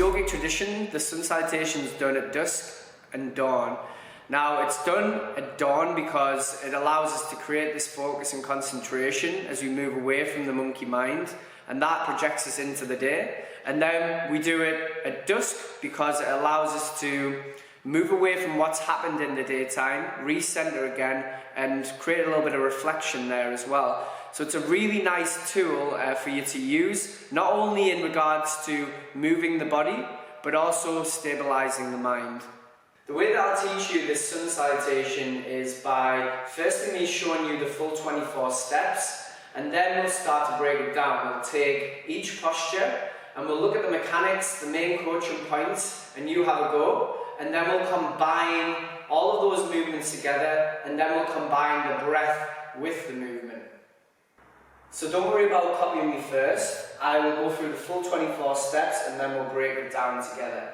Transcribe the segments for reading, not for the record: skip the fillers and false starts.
yogic tradition, the Sun Salutation is done at dusk and dawn. Now it's done at dawn because it allows us to create this focus and concentration as we move away from the monkey mind, and that projects us into the day. And then we do it at dusk because it allows us to move away from what's happened in the daytime, recenter again, and create a little bit of reflection there as well. So it's a really nice tool for you to use, not only in regards to moving the body, but also stabilizing the mind. The way that I'll teach you this Sun Salutation is by firstly me showing you the full 24 steps, and then we'll start to break it down. We'll take each posture and we'll look at the mechanics, the main coaching points, and you have a go. And then we'll combine all of those movements together, and then we'll combine the breath with the movement. So don't worry about copying me first. I will go through the full 24 steps and then we'll break it down together.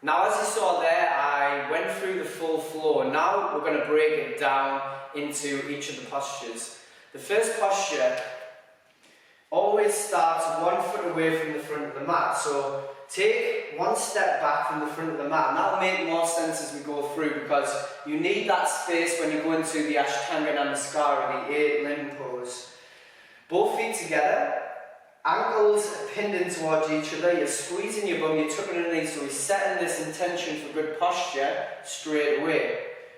Now, as you saw there, I went through the full flow. Now we're going to break it down into each of the postures. The first posture always starts 1 foot away from the front of the mat. So take 1 step back from the front of the mat, and that'll make more sense as we go through, because you need that space when you go into the Ashtanga Namaskara, the 8 limb pose. Both feet together. Ankles pinned in towards each other, you're squeezing your bum, you're tucking underneath, so we're setting this intention for good posture straight away.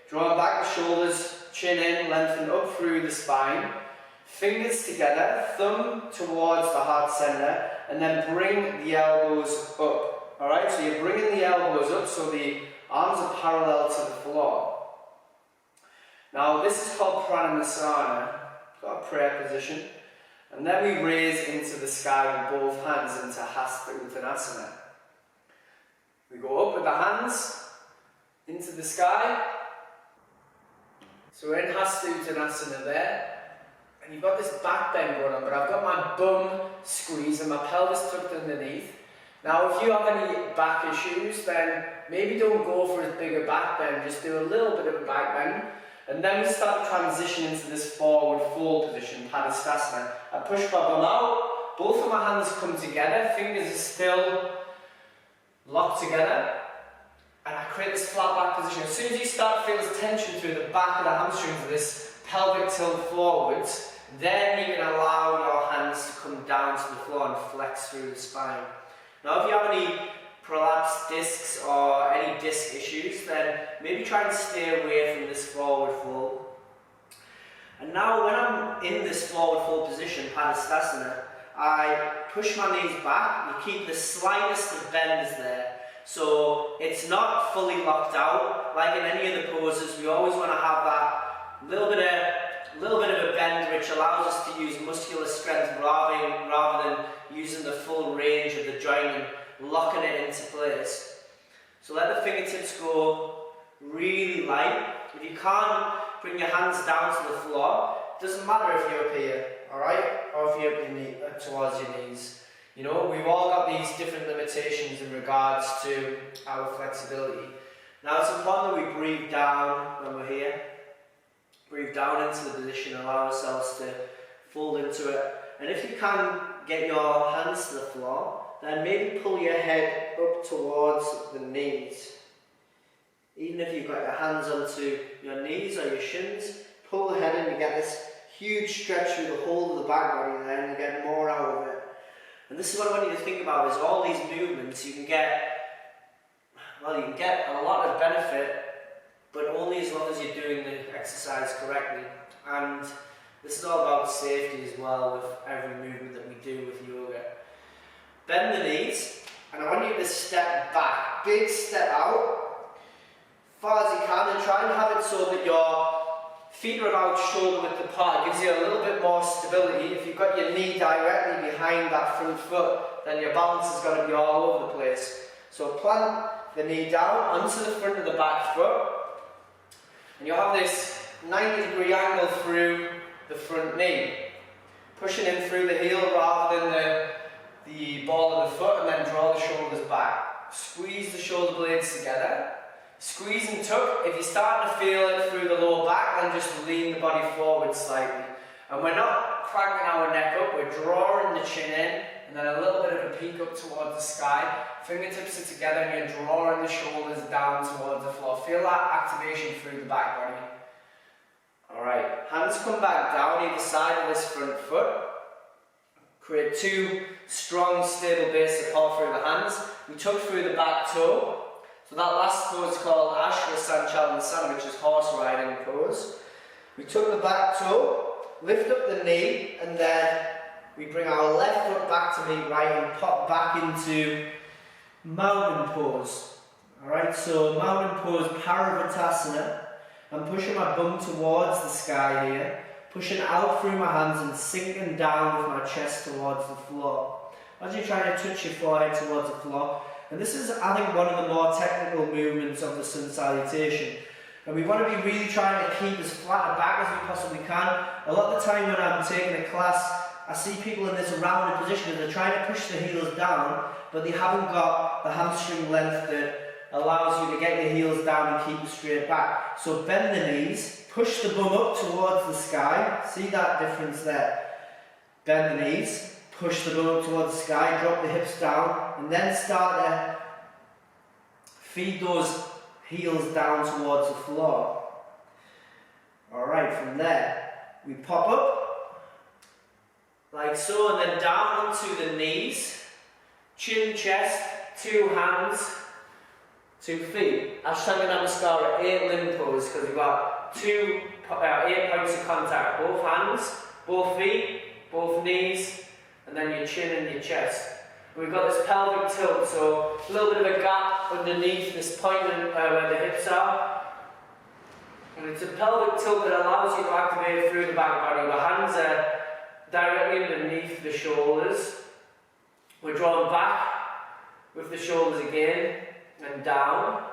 Drawing back the shoulders, chin in, lengthen up through the spine. Fingers together, thumb towards the heart center, and then bring the elbows up. Alright, so you're bringing the elbows up so the arms are parallel to the floor. Now this is called Pranayama, got a prayer position. And then we raise into the sky with both hands into Hasta Uttanasana. We go up with the hands into the sky. So we're in Hasta Uttanasana there. And you've got this back bend going on, but I've got my bum squeezed and my pelvis tucked underneath. Now if you have any back issues, then maybe don't go for a bigger back bend, just do a little bit of a back bend. And then we start to transition into this forward fold position, Padastasana. I push my bum out, both of my hands come together, fingers are still locked together, and I create this flat back position. As soon as you start to feel this tension through the back of the hamstrings, this pelvic tilt forwards, then you can allow your hands to come down to the floor and flex through the spine. Now if you have any prolapsed discs or any disc issues, then maybe try and stay away from this forward fold. And now when I'm in this forward fold position, Padastasana, I push my knees back. You keep the slightest of bends there. So it's not fully locked out. Like in any of the poses, we always want to have that little bit of a bend, which allows us to use muscular strength rather than using the full range of the joint and locking it into place. So let the fingertips go really light. If you can't bring your hands down to the floor, it doesn't matter if you're up here, alright? Or if you're up towards your knees. You know, we've all got these different limitations in regards to our flexibility. Now it's important that we breathe down when we're here. Breathe down into the position, allow ourselves to fold into it. And if you can get your hands to the floor, then maybe pull your head up towards the knees. Even if you've got your hands onto your knees or your shins, pull the head in, you get this huge stretch through the whole of the back body there, and you get more out of it. And this is what I want you to think about, is all these movements you can get, well, you can get a lot of benefit, but only as long as you're doing the exercise correctly. And this is all about safety as well with every movement that we do with yoga. Bend the knees, and I want you to step back, big step out, far as you can, and try and have it so that your feet are about shoulder width apart. It gives you a little bit more stability. If you've got your knee directly behind that front foot, then your balance is going to be all over the place. So plant the knee down onto the front of the back foot, and you'll have this 90-degree angle through the front knee, pushing in through the heel rather than the ball of the foot, and then draw the shoulders back. Squeeze the shoulder blades together. Squeeze and tuck. If you're starting to feel it through the lower back, then just lean the body forward slightly. And we're not cranking our neck up, we're drawing the chin in, and then a little bit of a peak up towards the sky. Fingertips are together and you're drawing the shoulders down towards the floor. Feel that activation through the back body. Alright, hands come back down either side of this front foot. Create two strong, stable base support through the hands. We tuck through the back toe. So that last pose is called Sun Salutation, which is horse riding pose. We tuck the back toe, lift up the knee, and then we bring our left foot back to meet right and pop back into mountain pose. Alright, so mountain pose, Paravatasana. I'm pushing my bum towards the sky here, pushing out through my hands and sinking down with my chest towards the floor. As you try to touch your forehead towards the floor. And this is, I think, one of the more technical movements of the Sun Salutation. And we want to be really trying to keep as flat a back as we possibly can. A lot of the time when I'm taking a class, I see people in this rounded position and they're trying to push the heels down, but they haven't got the hamstring length that allows you to get your heels down and keep it straight back. So bend the knees, push the bum up towards the sky. See that difference there? Bend the knees, push the bum up towards the sky, drop the hips down, and then start to feed those heels down towards the floor. Alright, from there, we pop up, like so, and then down onto the knees, chin, chest, two hands, 2 feet. Ashtanga Namaskara, 8 limb pose, because we've got 8 points of contact, both hands, both feet, both knees, and then your chin and your chest. And we've got this pelvic tilt, so a little bit of a gap underneath this point where the hips are. And it's a pelvic tilt that allows you to activate through the back body. The hands are directly underneath the shoulders. We're drawn back with the shoulders again and down.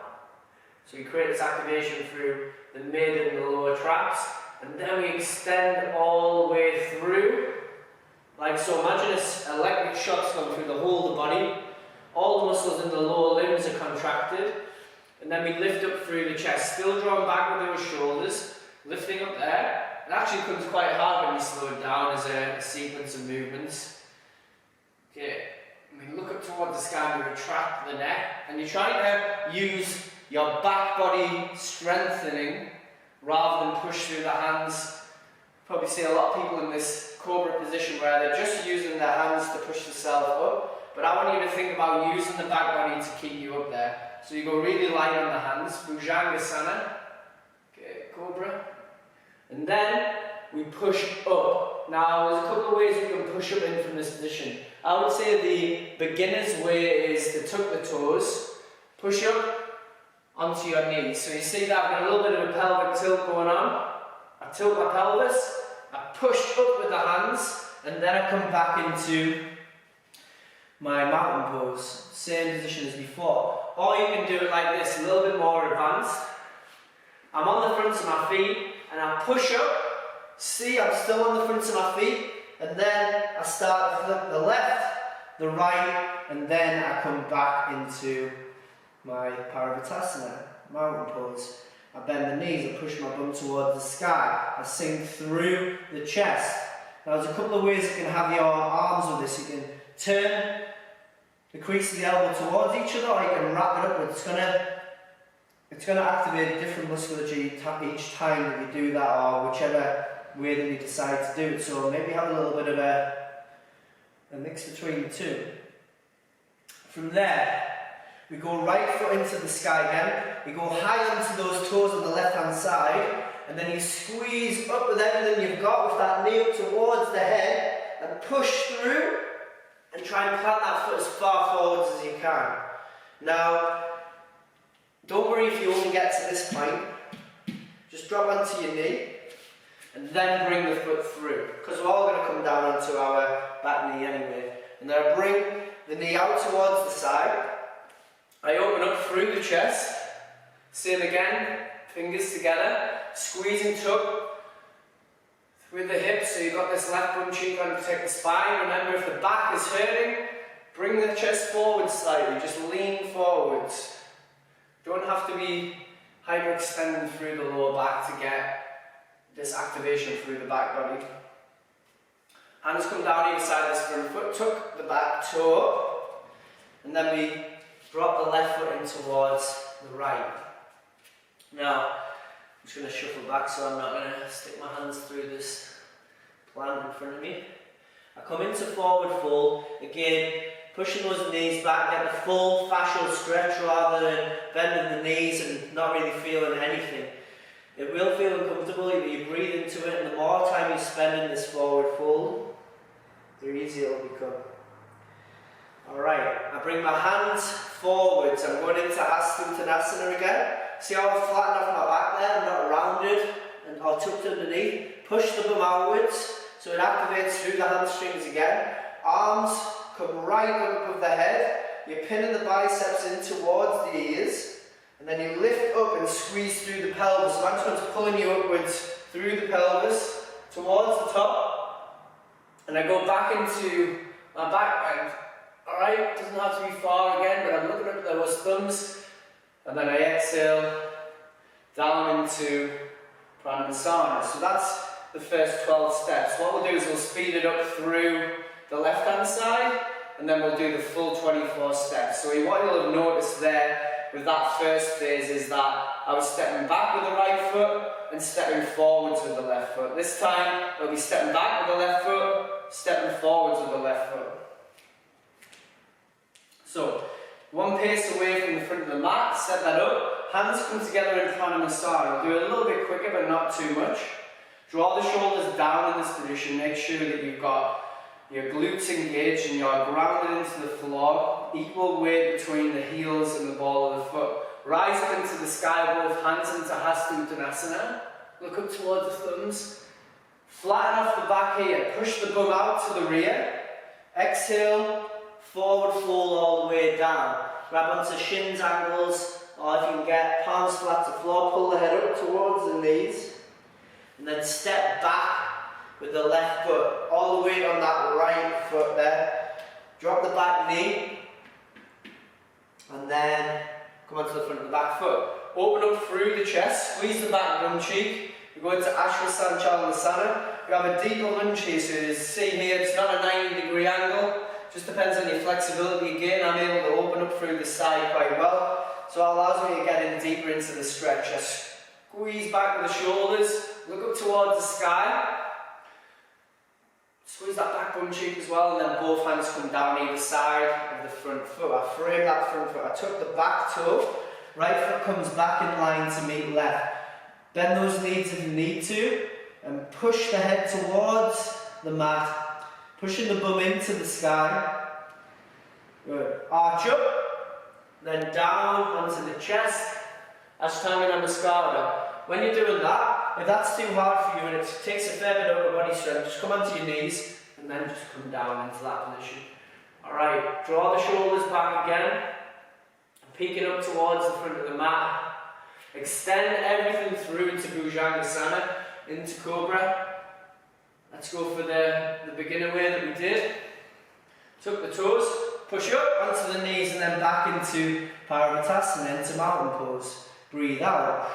So we create this activation through the mid and the lower traps. And then we extend all the way through. Like so, imagine electric shocks going through the whole of the body. All the muscles in the lower limbs are contracted. And then we lift up through the chest, still drawn back with those shoulders, lifting up there. It actually comes quite hard when you slow it down as a sequence of movements. Okay, and we look up towards the sky and we retract the neck. And you're trying to use your back body strengthening rather than push through the hands. Probably see a lot of people in this cobra position where they're just using their hands to push themselves up. But I want you to think about using the back body to keep you up there. So you go really light on the hands, Bhujangasana, okay, cobra, and then we push up. Now there's a couple of ways we can push up in from this position. I would say the beginner's way is to tuck the toes, push up onto your knees. So you see that I've got a little bit of a pelvic tilt going on. I tilt my pelvis, I push up with the hands, and then I come back into my mountain pose, same position as before. Or you can do it like this, a little bit more advanced. I'm on the fronts of my feet and I push up. See, I'm still on the fronts of my feet, and then I start to flip the left, the right, and then I come back into my Paravatasana, mountain pose. I bend the knees, I push my bum towards the sky, I sink through the chest, Now there's a couple of ways you can have your arms with this. You can turn the crease of the elbow towards each other, or you can wrap it upwards. It's going to activate different musculature each time that you do that, or whichever way that you decide to do it. So maybe have a little bit of a mix between the two. From there, we go right foot into the sky again. We go high onto those toes on the left hand side, and then you squeeze up with everything you've got with that knee up towards the head and push through and try and plant that foot as far forwards as you can. Now, don't worry if you only get to this point. Just drop onto your knee and then bring the foot through, because we're all going to come down onto our back knee anyway. And then I bring the knee out towards the side. I open up through the chest. Same again, fingers together, squeeze and tug with the hips, so you've got this left bum cheek on to protect the spine. Remember, if the back is hurting, bring the chest forward slightly, just lean forwards. Don't have to be hyperextending through the lower back to get this activation through the back body. Hands come down either side of this front foot, tuck the back toe up, and then we drop the left foot in towards the right. Now, I'm just going to shuffle back so I'm not going to stick my hands through this plant in front of me. I come into forward fold, again, pushing those knees back, get the full fascial stretch rather than bending the knees and not really feeling anything. It will feel uncomfortable, but you breathe into it, and the more time you spend in this forward fold, the easier it will become. Alright, I bring my hands forwards. I'm going into Sun Salutation again. See how I've flattened off my back there? I'm not rounded or tucked underneath. Push the bum outwards so it activates through the hamstrings again. Arms come right up above the head. You're pinning the biceps in towards the ears. And then you lift up and squeeze through the pelvis. So I'm just going to pulling you upwards through the pelvis towards the top. And I go back into my back bend. Alright, doesn't have to be far again, but I'm looking up at those thumbs, and then I exhale down into Pranayama. So that's the first 12 steps. What we'll do is we'll speed it up through the left hand side, and then we'll do the full 24 steps. So what you'll have noticed there with that first phase is that I was stepping back with the right foot and stepping forwards with the left foot. This time I'll be stepping back with the left foot, stepping forwards with the left foot. So, one pace away from the front of the mat, set that up, hands come together in Pranayama. Do it a little bit quicker but not too much. Draw the shoulders down in this position, make sure that you've got your glutes engaged and you're grounded into the floor, equal weight between the heels and the ball of the foot. Rise up into the sky, both hands into Hastasana, look up towards the thumbs, flatten off the back here, push the bum out to the rear, exhale, forward fold all the way down. Grab onto shins, ankles, or if you can get palms flat to floor, pull the head up towards the knees. And then step back with the left foot, all the weight on that right foot there. Drop the back knee, and then come onto the front of the back foot. Open up through the chest, squeeze the back bum cheek. We go into Sun Salutation. You have a deeper lunge here, so you see here, it's not a 90-degree angle. Just depends on your flexibility. Again, I'm able to open up through the side quite well, so it allows me to get in deeper into the stretch. I squeeze back with the shoulders, look up towards the sky, squeeze that back bum cheek as well, and then both hands come down either side of the front foot. I frame that front foot, I tuck the back toe, right foot comes back in line to meet left. Bend those knees if you need to, and push the head towards the mat. Pushing the bum into the sky. Good. Arch up, then down onto the chest. Ashtanga Namaskara. When you're doing that, if that's too hard for you and it takes a fair bit of upper body strength, just come onto your knees and then just come down into that position. Alright, draw the shoulders back again. Peeking up towards the front of the mat. Extend everything through into Bhujangasana, into Cobra. Let's go for the beginner way that we did. Tuck the toes, push up onto the knees and then back into Paravatasana, into mountain pose. Breathe out.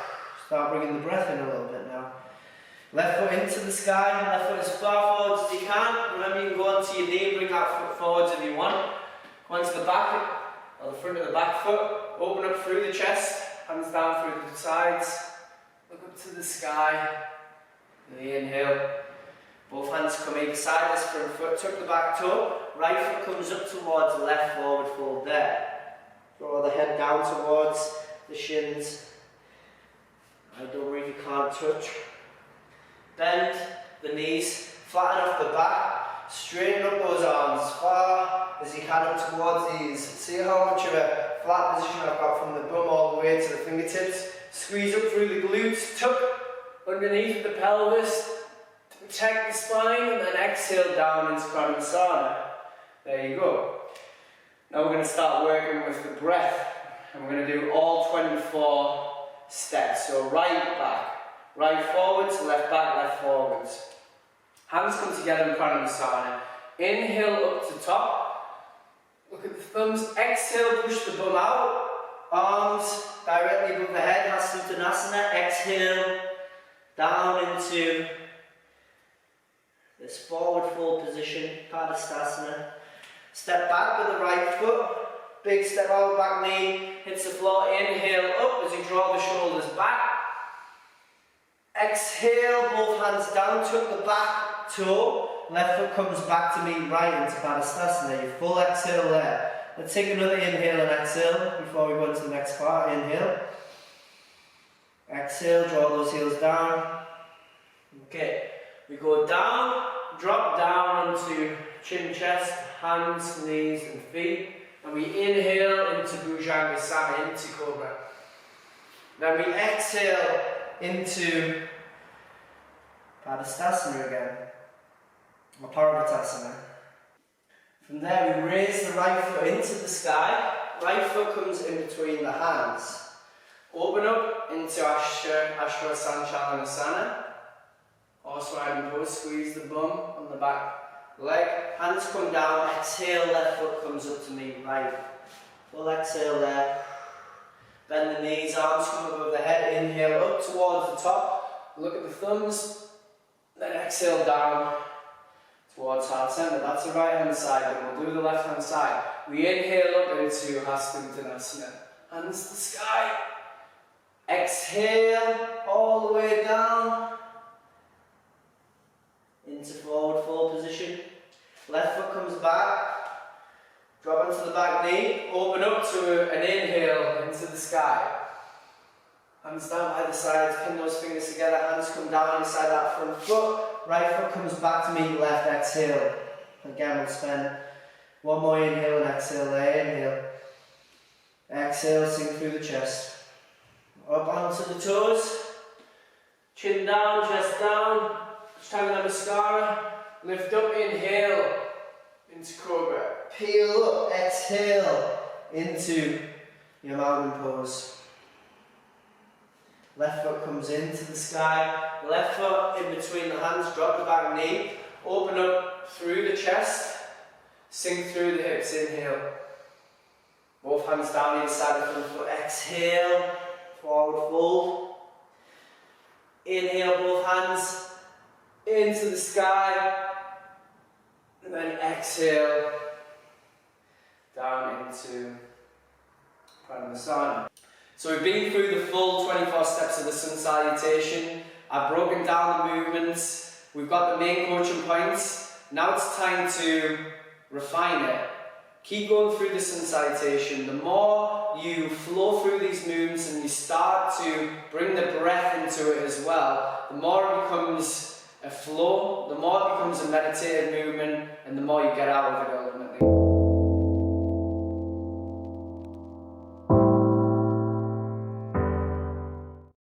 Start bringing the breath in a little bit now. Left foot into the sky, left foot as far forwards as you can. Remember, you can go onto your knee, bring that foot forwards if you want. Go onto the back, or the front of the back foot. Open up through the chest, hands down through the sides. Look up to the sky. Inhale. Both hands come either side of this front foot. Tuck the back toe. Right foot comes up towards the left forward fold there. Draw the head down towards the shins. I don't really can't touch. Bend the knees, flatten off the back, straighten up those arms as far as you can up towards these. See how much of a flat position I've got from the bum all the way to the fingertips. Squeeze up through the glutes, tuck underneath the pelvis to protect the spine, and then exhale down into Pranayama. There you go. Now we're going to start working with the breath, and we're going to do all 24 steps. So right back. Right forwards, left back, left forwards. Hands come together in Pranayama. Inhale up to top. Look at the thumbs. Exhale, push the bum out. Arms directly above the head. Hastanasana. Exhale down into this forward fold position. Padastasana. Step back with the right foot. Big step out, back knee hits the floor. Inhale up as you draw the shoulders back. Exhale, both hands down, tuck the back toe, left foot comes back to meet right into Padastasana. Your full exhale there. Let's take another inhale and exhale before we go into the next part. Inhale. Exhale, draw those heels down. Okay, we go down, drop down onto chin, chest, hands, knees and feet. And we inhale into Bhujangasana, into Cobra. Then we exhale into Padastasana again, or Paravatasana. From there we raise the right foot into the sky, right foot comes in between the hands. Open up into Ashwasanchalanasana, horse riding pose, squeeze the bum on the back leg, hands come down, exhale, left foot comes up to meet right. Full exhale there. Bend the knees, arms come above the head, inhale up towards the top, look at the thumbs, then exhale down towards heart center. That's the right hand side, and we'll do the left hand side. We inhale up into Hastanasana, hands to the sky, exhale all the way down into forward fold position. Left foot comes back. Drop onto the back knee, open up to an inhale into the sky. Hands down by the sides, pin those fingers together, hands come down inside that front foot. Right foot comes back to meet left, exhale. Again, we'll spend one more inhale and exhale there. Inhale. Exhale, sink through the chest. Up onto the toes. Chin down, chest down. Ashtanga Namaskara. Lift up, inhale into Cobra. Peel up, exhale into your mountain pose. Left foot comes into the sky, left foot in between the hands, drop the back knee, open up through the chest, sink through the hips, inhale. Both hands down inside the front foot, exhale, forward fold. Inhale, both hands into the sky, and then exhale down into Pranayama. So we've been through the full 24 steps of the Sun Salutation. I've broken down the movements. We've got the main coaching points. Now it's time to refine it. Keep going through the Sun Salutation. The more you flow through these movements and you start to bring the breath into it as well, the more it becomes a flow, the more it becomes a meditative movement, and the more you get out of it all.